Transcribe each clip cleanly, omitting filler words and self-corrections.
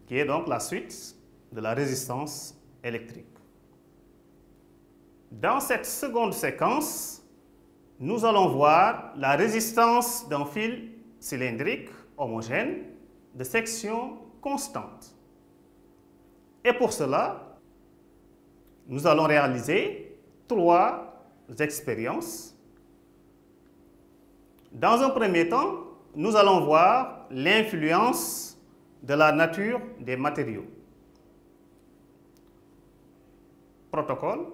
qui est donc la suite de la résistance électrique. Dans cette seconde séquence, nous allons voir la résistance d'un fil cylindrique homogène de section constante. Et pour cela, nous allons réaliser 3 expériences. Dans un premier temps, nous allons voir l'influence de la nature des matériaux. Protocole.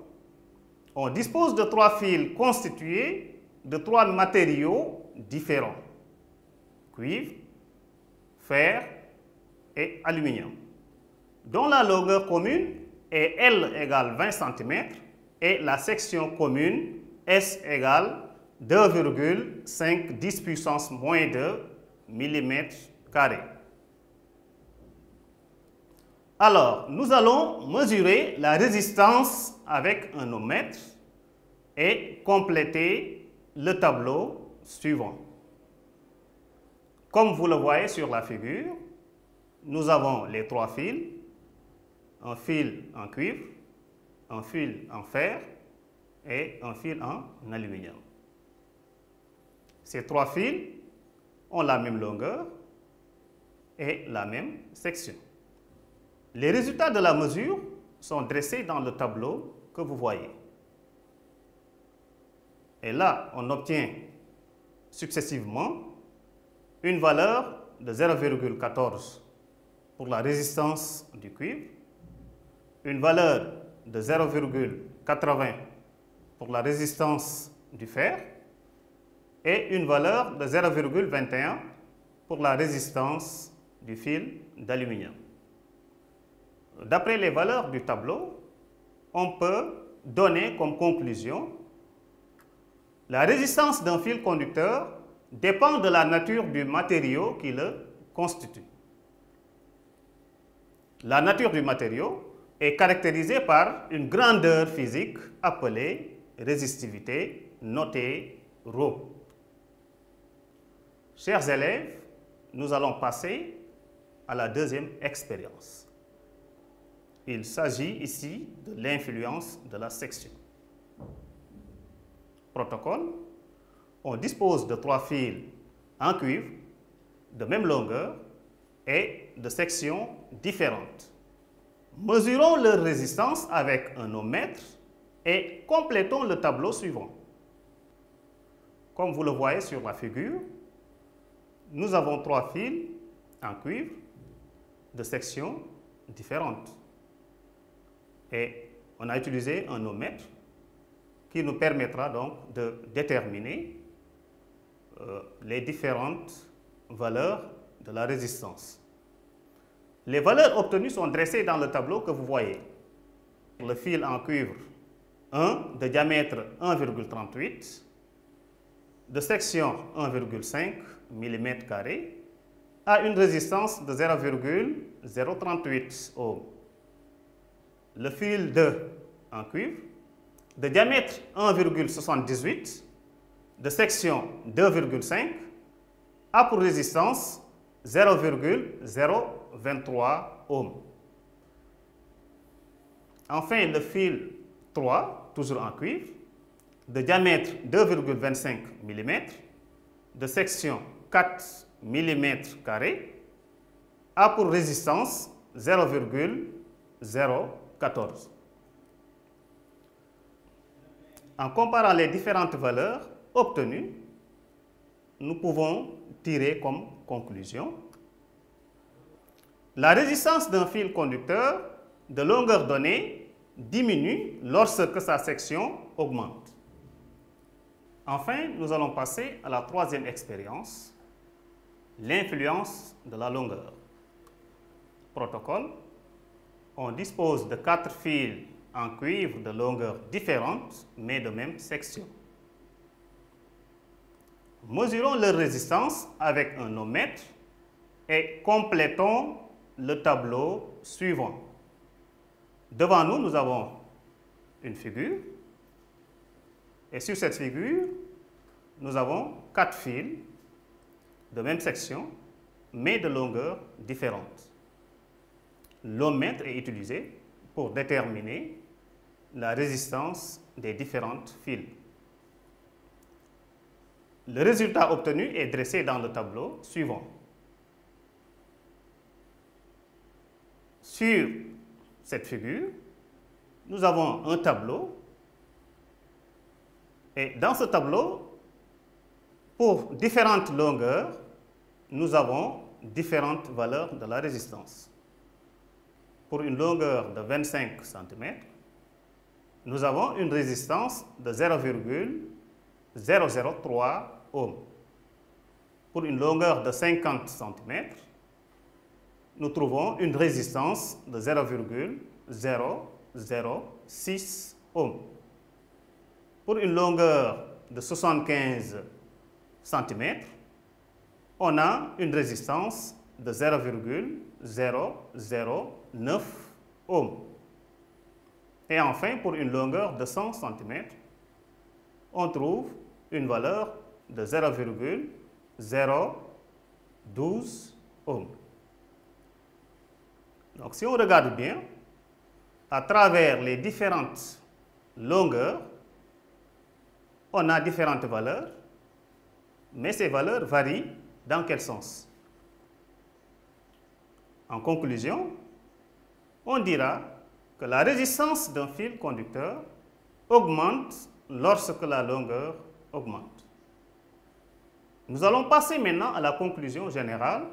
On dispose de 3 fils constitués de 3 matériaux différents: cuivre, fer et aluminium, dont la longueur commune est L égale 20 cm et la section commune S égale 2,5 10 puissance moins 2 mm². Alors, nous allons mesurer la résistance avec un ohmmètre et compléter le tableau suivant. Comme vous le voyez sur la figure, nous avons les 3 fils, un fil en cuivre, un fil en fer et un fil en aluminium. Ces 3 fils ont la même longueur et la même section. Les résultats de la mesure sont dressés dans le tableau que vous voyez. Et là, on obtient successivement une valeur de 0,14 pour la résistance du cuivre, une valeur de 0,80 pour la résistance du fer et une valeur de 0,21 pour la résistance du fil d'aluminium. D'après les valeurs du tableau, on peut donner comme conclusion: la résistance d'un fil conducteur dépend de la nature du matériau qui le constitue. La nature du matériau est caractérisée par une grandeur physique appelée résistivité, notée ρ. Chers élèves, nous allons passer à la deuxième expérience. Il s'agit ici de l'influence de la section. Protocole. On dispose de 3 fils en cuivre de même longueur et de sections différentes. Mesurons leur résistance avec un ohmmètre et complétons le tableau suivant. Comme vous le voyez sur la figure, nous avons 3 fils en cuivre de sections différentes. Et on a utilisé un ohmmètre qui nous permettra donc de déterminer les différentes valeurs de la résistance. Les valeurs obtenues sont dressées dans le tableau que vous voyez. Pour le fil en cuivre 1 de diamètre 1,38, de section 1,5 mm², a une résistance de 0,038 ohms. Le fil 2 en cuivre, de diamètre 1,78, de section 2,5, a pour résistance 0,023 ohms. Enfin, le fil 3, toujours en cuivre, de diamètre 2,25 mm, de section 4 mm², a pour résistance 0,014. En comparant les différentes valeurs obtenues, nous pouvons tirer comme conclusion: la résistance d'un fil conducteur de longueur donnée diminue lorsque sa section augmente. Enfin, nous allons passer à la troisième expérience, l'influence de la longueur. Protocole. On dispose de 4 fils en cuivre de longueur différente, mais de même section. Mesurons leur résistance avec un ohmmètre et complétons le tableau suivant. Devant nous, nous avons une figure. Et sur cette figure, nous avons 4 fils de même section, mais de longueur différente. l'ohmmètre est utilisé pour déterminer la résistance des différentes fils. Le résultat obtenu est dressé dans le tableau suivant. Sur cette figure, nous avons un tableau et dans ce tableau, pour différentes longueurs, nous avons différentes valeurs de la résistance. Pour une longueur de 25 cm, nous avons une résistance de 0,003 ohms. Pour une longueur de 50 cm, nous trouvons une résistance de 0,006 ohms. Pour une longueur de 75 cm, on a une résistance de 0,009 ohms. Et enfin, pour une longueur de 100 cm, on trouve une valeur de 0,012 ohms. Donc, si on regarde bien, à travers les différentes longueurs, on a différentes valeurs, mais ces valeurs varient dans quel sens? En conclusion, on dira que la résistance d'un fil conducteur augmente lorsque la longueur augmente. Nous allons passer maintenant à la conclusion générale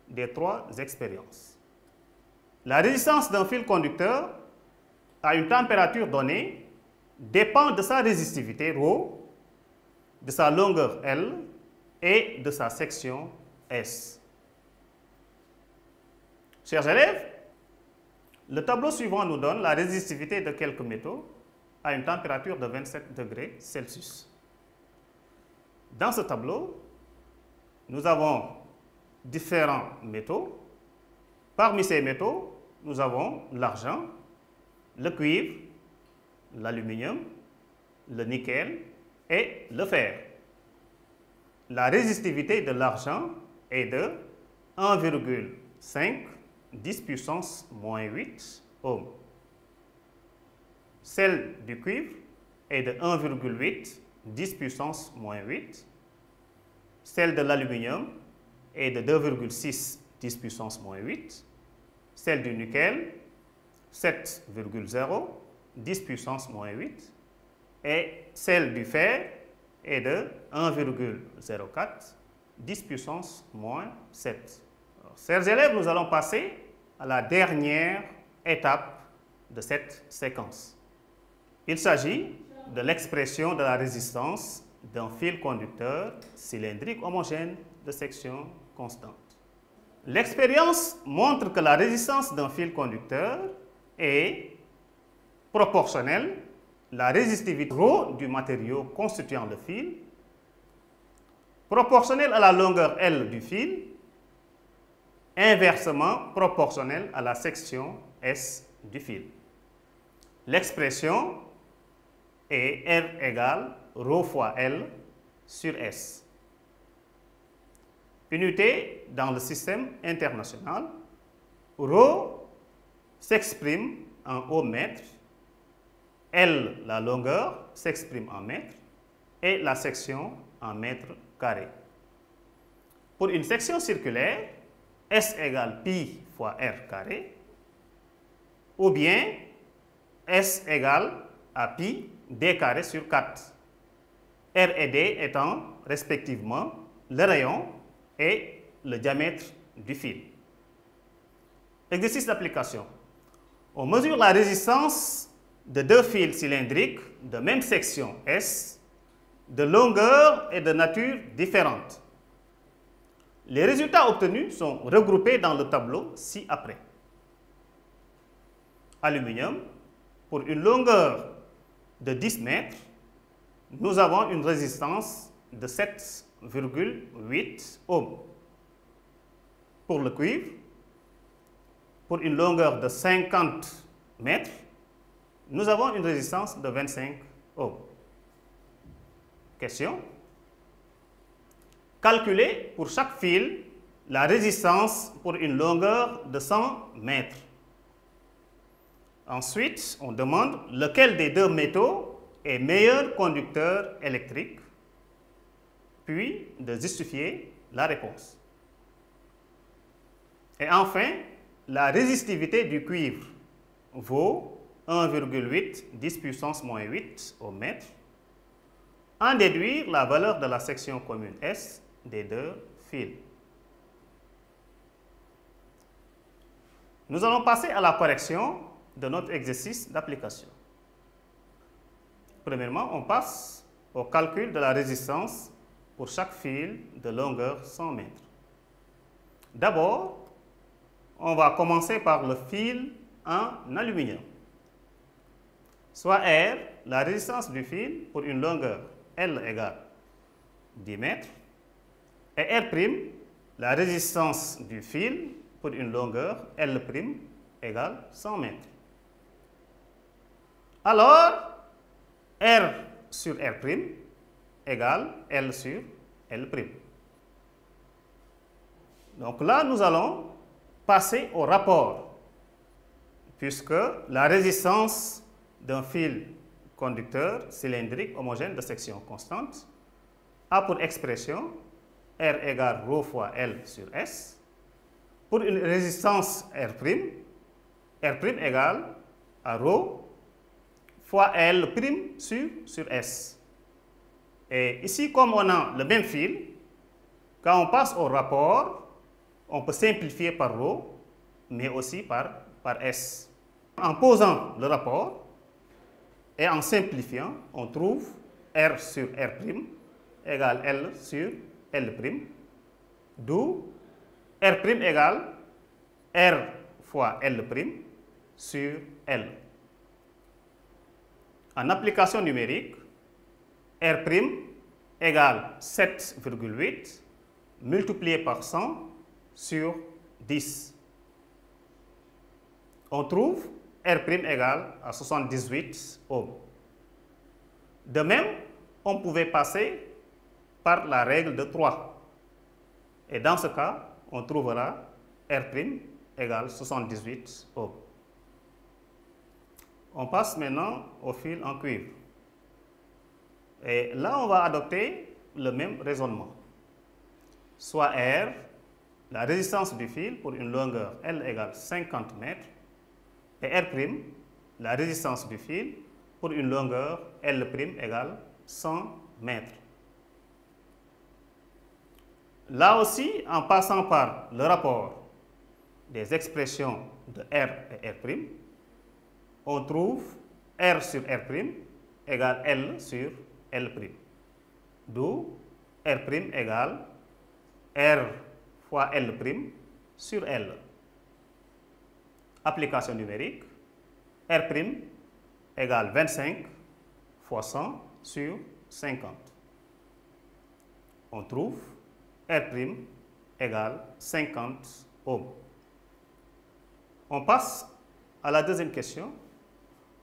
des trois expériences. La résistance d'un fil conducteur à une température donnée dépend de sa résistivité ρ, de sa longueur L et de sa section S. Chers élèves, le tableau suivant nous donne la résistivité de quelques métaux à une température de 27 degrés Celsius. Dans ce tableau, nous avons différents métaux. Parmi ces métaux, nous avons l'argent, le cuivre, l'aluminium, le nickel et le fer. La résistivité de l'argent est de 1,5 10 puissance moins 8 ohms. Celle du cuivre est de 1,8 10 puissance moins 8. Celle de l'aluminium est de 2,6 10 puissance moins 8. Celle du nickel, 7,0 10 puissance moins 8. Et celle du fer est de 1,04 10 puissance moins 7. Alors, chers élèves, nous allons passer à la dernière étape de cette séquence. Il s'agit de l'expression de la résistance d'un fil conducteur cylindrique homogène de section constante. L'expérience montre que la résistance d'un fil conducteur est proportionnelle à la résistivité ρ du matériau constituant le fil, proportionnelle à la longueur L du fil, inversement proportionnelle à la section S du fil. L'expression est R égale ρ fois L sur S. Unité dans le système international, ρ s'exprime en ohmmètres, L, la longueur, s'exprime en mètres et la section en mètres carrés. Pour une section circulaire, S égale pi fois R carré, ou bien S égale à pi d carré sur 4, R et D étant respectivement le rayon et le diamètre du fil. Exercice d'application. On mesure la résistance de deux fils cylindriques de même section S, de longueur et de nature différentes. Les résultats obtenus sont regroupés dans le tableau ci-après. Aluminium, pour une longueur de 10 mètres, nous avons une résistance de 7,8 ohms. Pour le cuivre, pour une longueur de 50 mètres, nous avons une résistance de 25 ohms. Question. Calculez pour chaque fil la résistance pour une longueur de 100 mètres. Ensuite, on demande lequel des deux métaux est meilleur conducteur électrique, puis de justifier la réponse. Et enfin, la résistivité du cuivre vaut 1,8 10 puissance moins 8 au mètre. En déduire la valeur de la section commune S des deux fils. Nous allons passer à la correction de notre exercice d'application. Premièrement, on passe au calcul de la résistance pour chaque fil de longueur 100 mètres. D'abord, on va commencer par le fil en aluminium. Soit R, la résistance du fil pour une longueur L égale 10 mètres, et R', la résistance du fil pour une longueur L' égale 100 mètres. Alors, R sur R' égale L sur L'. Donc là, nous allons passer au rapport, puisque la résistance d'un fil conducteur cylindrique homogène de section constante a pour expression R égale ρ fois L sur S. Pour une résistance R', R' égale à ρ fois L' sur S. Et ici, comme on a le même fil, quand on passe au rapport, on peut simplifier par ρ, mais aussi par S. En posant le rapport et en simplifiant, on trouve R sur R' égale L sur L', d'où R' égale R fois L' sur L. En application numérique, R' égale 7,8 multiplié par 100 sur 10. On trouve R' égale à 78 ohms. De même, on pouvait passer par la règle de 3. Et dans ce cas, on trouvera R' égale 78 ohms. On passe maintenant au fil en cuivre. Et là, on va adopter le même raisonnement. Soit R, la résistance du fil pour une longueur L égale 50 mètres, et R', la résistance du fil pour une longueur L' égale 100 mètres. Là aussi, en passant par le rapport des expressions de R et R', on trouve R sur R' égale L sur L', d'où R' égale R fois L' sur L. Application numérique, R' égale 25 fois 100 sur 50. On trouve R' égale 50 ohms. On passe à la deuxième question.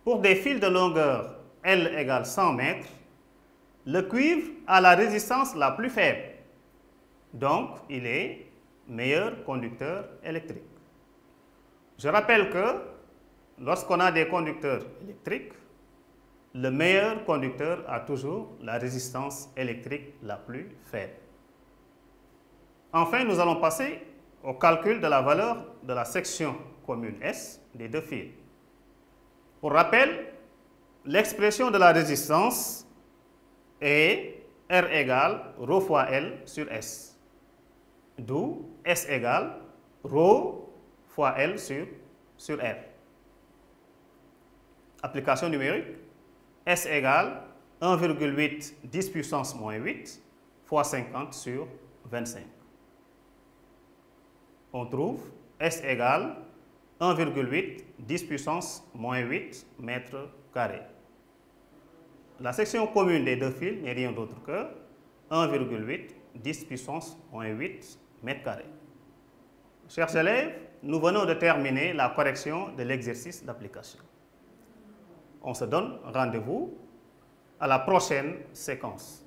Pour des fils de longueur L égale 100 mètres, le cuivre a la résistance la plus faible. Donc, il est meilleur conducteur électrique. Je rappelle que lorsqu'on a des conducteurs électriques, le meilleur conducteur a toujours la résistance électrique la plus faible. Enfin, nous allons passer au calcul de la valeur de la section commune S des deux fils. Pour rappel, l'expression de la résistance est R égale ρ fois L sur S, d'où S égale ρ fois L sur R. Application numérique, S égale 1,8 10 puissance moins 8 fois 50 sur 25. On trouve S égale 1,8 10 puissance moins 8 mètres carrés. La section commune des deux fils n'est rien d'autre que 1,8 10 puissance moins 8 mètres carrés. Chers élèves, nous venons de terminer la correction de l'exercice d'application. On se donne rendez-vous à la prochaine séquence.